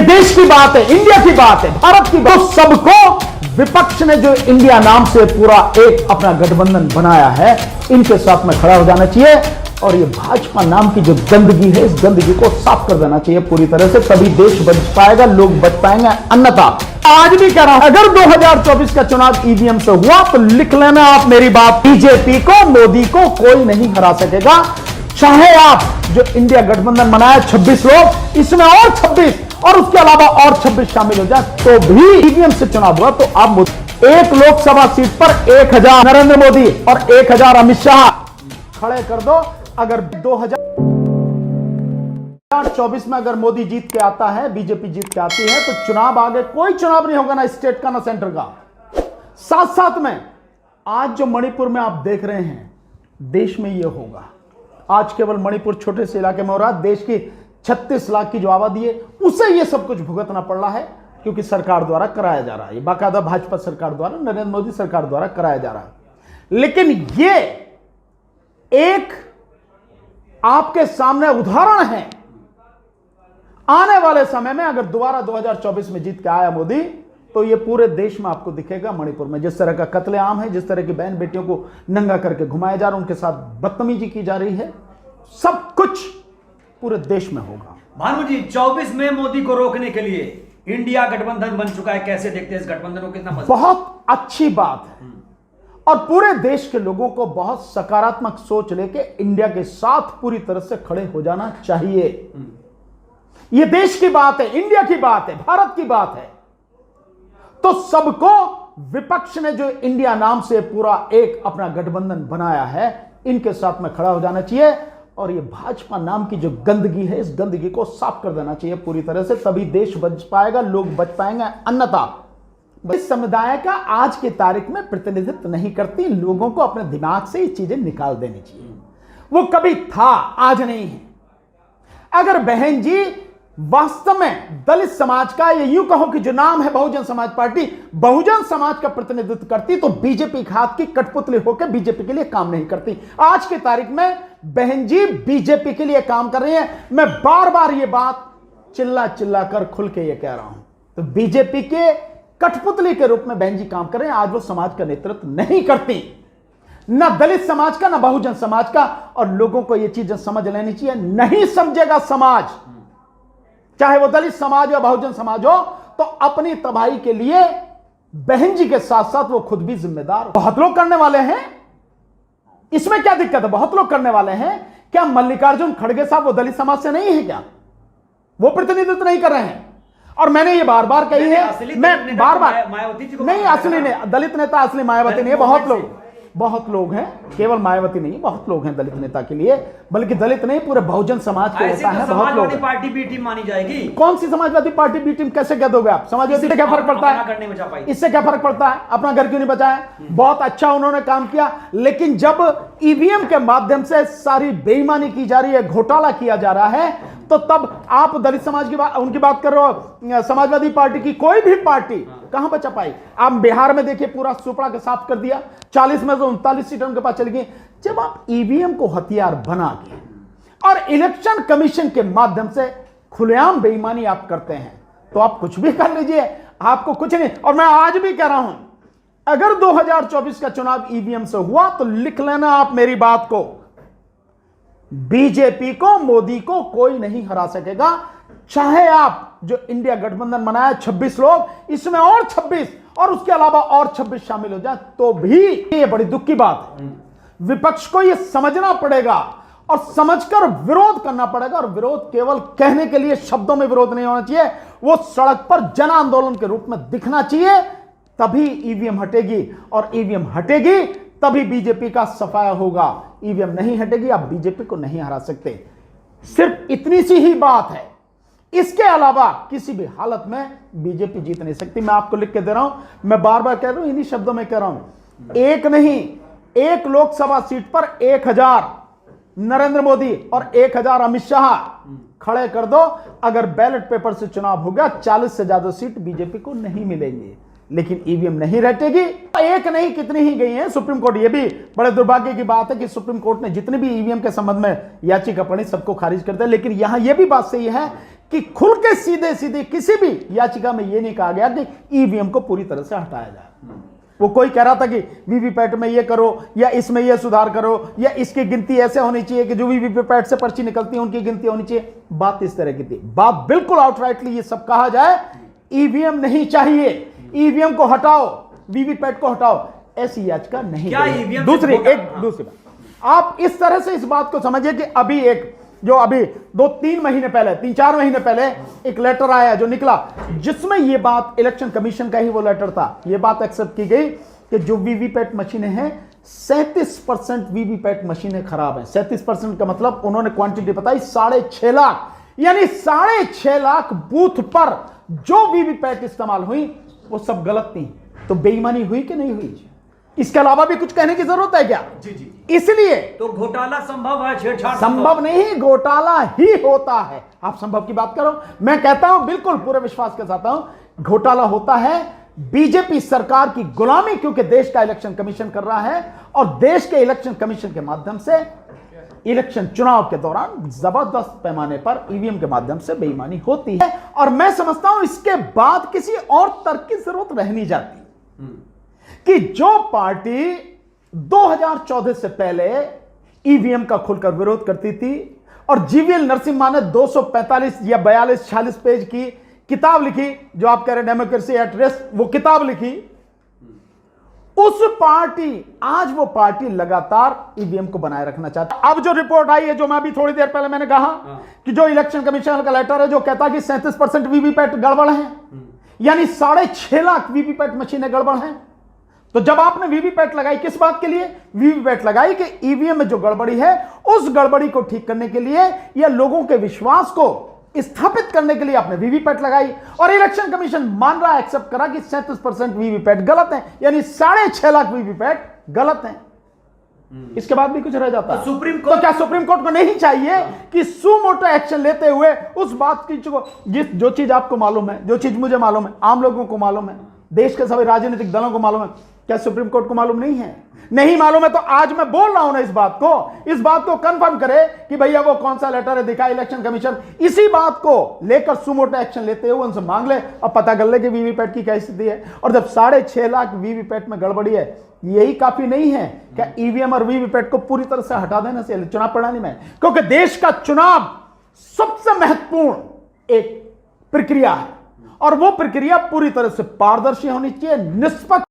ये देश की बात है, इंडिया की बात है, भारत की बात। तो सबको विपक्ष ने जो इंडिया नाम से पूरा एक अपना गठबंधन बनाया है, इनके साथ में खड़ा हो जाना चाहिए और ये भाजपा नाम की जो गंदगी है, इस गंदगी को साफ कर देना चाहिए पूरी तरह से, तभी देश बच पाएगा, लोग बच पाएंगे। अन्यथा आज भी कह रहा हूं, अगर 2024 का चुनाव ईवीएम से हुआ तो लिख लेना आप मेरी बात, बीजेपी को, मोदी को कोई नहीं हरा सकेगा। चाहे आप जो इंडिया गठबंधन बनाया 26 लोग, इसमें और 26 और उसके अलावा और 26 शामिल हो जाए तो भी ईवीएम से चुनाव हुआ तो आप एक लोकसभा सीट पर 1000 नरेंद्र मोदी और 1000 अमित शाह खड़े कर दो। अगर 2024 में अगर मोदी जीत के आता है, बीजेपी जीत के आती है, तो चुनाव आगे कोई चुनाव नहीं होगा, ना स्टेट का ना सेंटर का। साथ साथ में आज जो मणिपुर में आप देख रहे हैं, देश में यह होगा। आज केवल मणिपुर छोटे से इलाके में हो रहा, देश की 36 लाख की जो आबादी है उसे यह सब कुछ भुगतना पड़ रहा है, क्योंकि सरकार द्वारा कराया जा रहा है, बाकायदा भाजपा सरकार द्वारा, नरेंद्र मोदी सरकार द्वारा कराया जा रहा है। लेकिन यह एक आपके सामने उदाहरण है, आने वाले समय में अगर दोबारा 2024 में जीत के आया मोदी, तो ये पूरे देश में आपको दिखेगा। मणिपुर में जिस तरह का कत्लेआम है, जिस तरह की बहन बेटियों को नंगा करके घुमाया जा रहा है, उनके साथ बदतमीजी की जा रही है, सब कुछ पूरे देश में होगा। भानु जी, 24 में मोदी को रोकने के लिए इंडिया गठबंधन बन चुका है, कैसे देखते हैं इस गठबंधन को? कितना मजबूत? बहुत अच्छी बात है और पूरे देश के लोगों को बहुत सकारात्मक सोच लेके इंडिया के साथ पूरी तरह से खड़े हो जाना चाहिए। यह देश की बात है, इंडिया की बात है, भारत की बात है। तो सबको विपक्ष ने जो इंडिया नाम से पूरा एक अपना गठबंधन बनाया है, इनके साथ में खड़ा हो जाना चाहिए और ये भाजपा नाम की जो गंदगी है, इस गंदगी को साफ कर देना चाहिए पूरी तरह से, तभी देश बच पाएगा, लोग बच पाएंगे। अन्यथा इस समुदाय का आज की तारीख में प्रतिनिधित्व नहीं करती, लोगों को अपने दिमाग से ये चीजें निकाल देनी चाहिए। वो कभी था, आज नहीं है। अगर बहन जी वास्तव में दलित समाज का, ये यूं कहो कि जो नाम है बहुजन समाज पार्टी, बहुजन समाज का प्रतिनिधित्व करती, तो बीजेपी के हाथ की कठपुतली होकर बीजेपी के लिए काम नहीं करती। आज की तारीख में बहन जी बीजेपी के लिए काम कर रही है। मैं बार बार ये बात चिल्ला चिल्ला कर खुल के ये कह रहा हूं, तो बीजेपी के कठपुतली के रूप में बहन जी काम कर रहे हैं। आज वो समाज का नेतृत्व नहीं करती, ना दलित समाज का, ना बहुजन समाज का, और लोगों को ये चीजें समझ लेनी चाहिए। नहीं समझेगा समाज, चाहे वो दलित समाज या बहुजन समाज हो, तो अपनी तबाही के लिए बहन जी के साथ साथ वो खुद भी जिम्मेदार। बहुत लोग करने वाले हैं, इसमें क्या दिक्कत है? बहुत लोग करने वाले हैं। क्या मल्लिकार्जुन खड़गे साहब वो दलित समाज से नहीं है क्या? वो प्रतिनिधित्व नहीं कर रहे हैं? और मैंने ये बार बार कही है, मैं बार बार नहीं, असली ने दलित नेता असली मायावती नहीं है। बहुत लोग हैं, केवल मायावती नहीं, बहुत लोग हैं दलित नेता के लिए, बल्कि दलित नहीं पूरे बहुजन समाज के नेता हैं। बहुत लोग। पार्टी बी टीम मानी जाएगी। कौन सी समाजवादी पार्टी बी टीम? कैसे कह दोगे आप? समाजवादी से क्या फर्क पड़ता है? इससे क्या फर्क पड़ता है? अपना घर क्यों नहीं बचाया? बहुत अच्छा उन्होंने काम किया, लेकिन जब ईवीएम के माध्यम से सारी बेईमानी की जा रही है, घोटाला किया जा रहा है, तो तब आप दलित समाज की बात, उनकी बात कर रहे हो। समाजवादी पार्टी की कोई भी पार्टी कहां बचा पाई? आप बिहार में देखिए, पूरा सुपड़ा के साफ कर दिया, 40 में से 39 सीटें उनके पास चली गई। जब आप ईवीएम को हथियार बना के और इलेक्शन कमीशन के माध्यम से खुलेआम बेईमानी आप करते हैं, तो आप कुछ भी कर लीजिए, आपको कुछ नहीं। और मैं आज भी कह रहा हूं, अगर 2024 का चुनाव ईवीएम से हुआ तो लिख लेना आप मेरी बात को, बीजेपी को, मोदी को कोई नहीं हरा सकेगा। चाहे आप जो इंडिया गठबंधन बनाया 26 लोग, इसमें और 26 और उसके अलावा और 26 शामिल हो जाए तो भी, ये बड़ी दुख की बात है। विपक्ष को यह समझना पड़ेगा और समझकर विरोध करना पड़ेगा। और विरोध केवल कहने के लिए, शब्दों में विरोध नहीं होना चाहिए, वो सड़क पर जन आंदोलन के रूप में दिखना चाहिए, तभी ईवीएम हटेगी। और ईवीएम हटेगी तभी बीजेपी का सफाया होगा। ईवीएम नहीं हटेगी, आप बीजेपी को नहीं हरा सकते। सिर्फ इतनी सी ही बात है, इसके अलावा किसी भी हालत में बीजेपी जीत नहीं सकती। मैं आपको लिख के दे रहा हूं, मैं बार बार कह रहा हूं, इन्हीं शब्दों में कह रहा हूं, एक नहीं, एक लोकसभा सीट पर 1000 नरेंद्र मोदी और 1000 अमित शाह खड़े कर दो। अगर बैलेट पेपर से चुनाव होगा, 40 से ज्यादा सीट बीजेपी को नहीं मिलेंगे, लेकिन ईवीएम नहीं रटेगी। एक नहीं, कितनी ही गई है सुप्रीम कोर्ट। ये भी बड़े दुर्भाग्य की बात है कि सुप्रीम कोर्ट ने जितने भी ईवीएम के संबंध में याचिका पड़ी, सबको खारिज कर दिया। लेकिन यहां यह भी बात सही है कि खुल के सीधे सीधे किसी भी याचिका में यह नहीं कहा गया कि ईवीएम को पूरी तरह से हटाया जाए। वो कोई कह रहा था कि वीवीपैट में ये करो या इसमें ये सुधार करो या इसकी गिनती ऐसे होनी चाहिए कि जो वीवीपैट से पर्ची निकलती है उनकी गिनती होनी चाहिए। बात इस तरह की थी। बात बिल्कुल आउटराइटली ये सब कहा जाए, ईवीएम नहीं चाहिए, ईवीएम को हटाओ, वीवीपैट को हटाओ, ऐसी याचिका नहीं। क्या ईवीएम दूसरी बात, आप इस तरह से इस बात को समझिए कि अभी एक जो अभी 2-3 महीने पहले 3-4 महीने पहले एक लेटर आया जो निकला, जिसमें यह बात इलेक्शन कमीशन का ही वो लेटर था, यह बात एक्सेप्ट की गई कि जो वीवीपैट मशीनें हैं 37% वीवीपैट मशीनें खराब हैं। 37% का मतलब उन्होंने क्वांटिटी बताई 6.5 लाख, यानी 6.5 लाख बूथ पर जो वीवीपैट इस्तेमाल हुई वो सब गलत थी। तो बेईमानी हुई कि नहीं हुई? इसके अलावा भी कुछ कहने की जरूरत है क्या? जी जी। इसलिए तो घोटाला संभव है, छेड़छाड़ संभव नहीं, घोटाला ही होता है। आप संभव की बात करो, मैं कहता हूं बिल्कुल पूरे विश्वास के साथ हूं घोटाला होता है। बीजेपी सरकार की गुलामी क्योंकि देश का इलेक्शन कमीशन कर रहा है और देश के इलेक्शन कमीशन के माध्यम से इलेक्शन चुनाव के दौरान जबरदस्त पैमाने पर ईवीएम के माध्यम से बेईमानी होती है। और मैं समझता हूं इसके बाद किसी और तर्क की जरूरत रह नहीं जाती कि जो पार्टी 2014 से पहले ईवीएम का खुलकर विरोध करती थी और जीवीएल नरसिम्हा ने 245 या 42-46 पेज की किताब लिखी, जो आप कह रहे हैं डेमोक्रेसी एट रिस्क, वो किताब लिखी, उस पार्टी आज वो पार्टी लगातार ईवीएम को बनाए रखना चाहती है। अब जो रिपोर्ट आई है, जो मैं अभी थोड़ी देर पहले मैंने कहा कि जो इलेक्शन कमीशन का लेटर है जो कहता है कि 37% वीवीपैट गड़बड़ है, यानी 6.5 लाख वीवीपैट मशीनें गड़बड़ हैं। तो जब आपने वीवीपैट लगाई किस बात के लिए? वीवीपैट लगाई कि ईवीएम में जो गड़बड़ी है उस गड़बड़ी को ठीक करने के लिए या लोगों के विश्वास को स्थापित करने के लिए आपने वीवीपैट लगाई। और इलेक्शन कमीशन मान रहा है, एक्सेप्ट करा कि 37% वीवीपैट गलत है, यानी 6.5 लाख वीवीपैट गलत है। इसके बाद भी कुछ रह जाता है। सुप्रीम कोर्ट, तो क्या सुप्रीम कोर्ट को नहीं चाहिए कि सुमोटो एक्शन लेते हुए उस बात की जो चीज आपको मालूम है, जो चीज मुझे मालूम है, आम लोगों को मालूम है, देश के सभी राजनीतिक दलों को मालूम है, क्या सुप्रीम कोर्ट को मालूम नहीं है? नहीं मालूम है तो आज मैं बोल रहा हूं ना इस बात को कंफर्म करे कि भैया वो कौन सा लेटर है दिखा इलेक्शन कमीशन, इसी बात को लेकर सुमोटो एक्शन लेते हुए उनसे मांग ले और पता कर ले कि वीवीपैट की क्या स्थिति है। और जब 6.5 लाख वीवीपैट में गड़बड़ी है, यही काफी नहीं है क्या ईवीएम और वीवीपैट को पूरी तरह से हटा देना चाहिए चुनाव प्रणाली में? क्योंकि देश का चुनाव सबसे महत्वपूर्ण एक प्रक्रिया है और वो प्रक्रिया पूरी तरह से पारदर्शी होनी चाहिए, निष्पक्ष